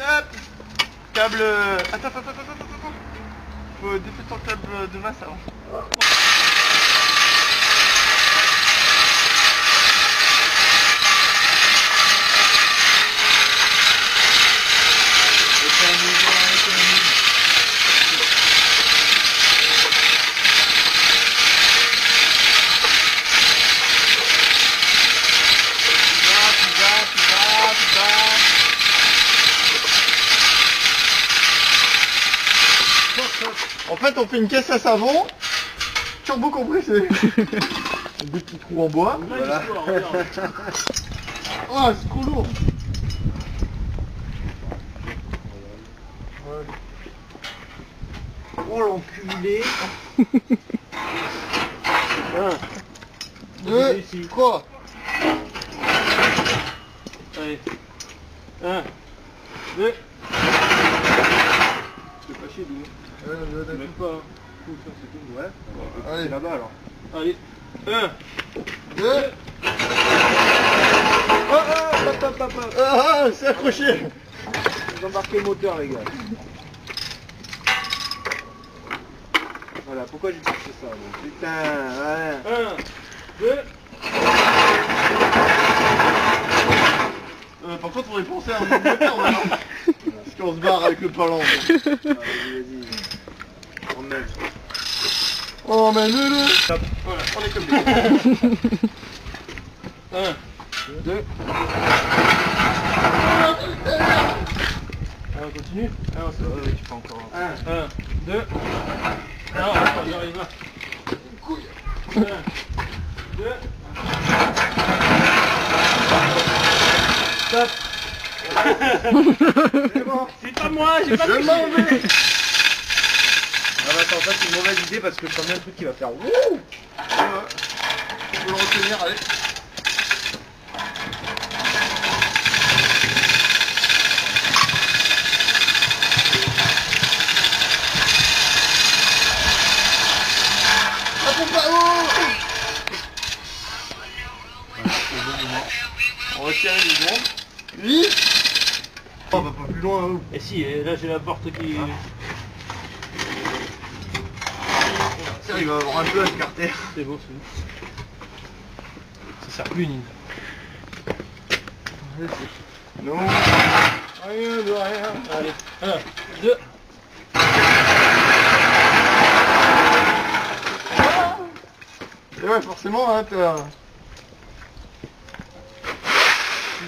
hop. Câble... Attends. Faut défaire ton câble de masse avant. En fait, on fait une caisse à savon, turbo compressé. Des petits trous en bois. Voilà. Oh, c'est trop lourd. Oh l'enculé. 1, 2, 3. Allez. 1, 2. C'est pas chier, dis. Même pas. C'est tout, ouais. Allez, là-bas alors. Allez. 1, 2. Ah, c'est accroché. Vous embarquez le moteur, les gars. Voilà, pourquoi j'ai cherché ça donc. Putain, ouais. 1, 2. Par contre, on aurait pensé à un moteur maintenant. Parce qu'on se barre avec le palan. Vas-y. Emmène. Oh, mais le. Voilà, on est comme 1, 2. On continue. Ah, ça va, tu peux encore. 1, 2. Non, on arrive là. 1, 2. Stop. C'est bon. C'est pas moi, j'ai pas touché. Ah bah attends, ça c'est une mauvaise idée parce que je sens bien le truc qui va faire wouh. Tu peux le retenir, allez. On va tirer les bombes. Vite. On va pas plus loin là-haut. Et si, là j'ai la porte qui... Ça, il va avoir un peu à écarter. C'est bon, c'est bon. Ça sert plus une. Non. Rien de rien. Allez, 1, 2. Et ouais, forcément, hein, t'as...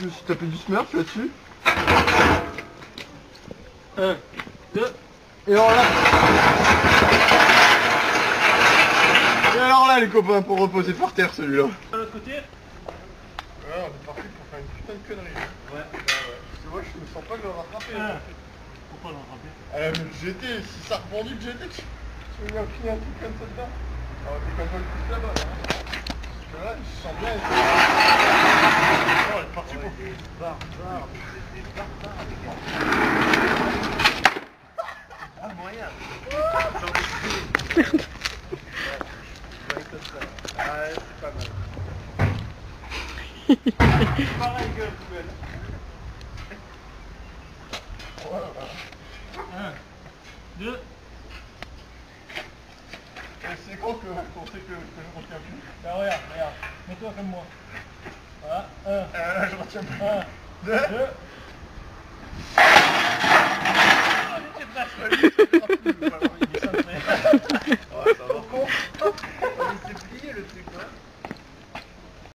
Je me suis tapé du smurf là-dessus. 1, 2. Et alors là, les copains, pour reposer par terre celui-là. De l'autre côté. Ouais, on est parti pour faire une putain de connerie. Ouais. Parce que moi, je me sens pas que je vais rattraper. Pourquoi le rattraper? Mais le GT, si ça rebondit le GT, tu veux bien finir un truc comme ça dedans. Alors, t'es comme pas le plus là-bas, là. Parce que là, je sens bien. Oh, elle est partie pour... Ah, moyen. Ah, c'est pas mal. Pareil que la poubelle. 1, 2. C'est con que on sait que je retiens plus. Ben regarde, mets-toi comme moi. Voilà, 1, Je retiens plus. 1, 2.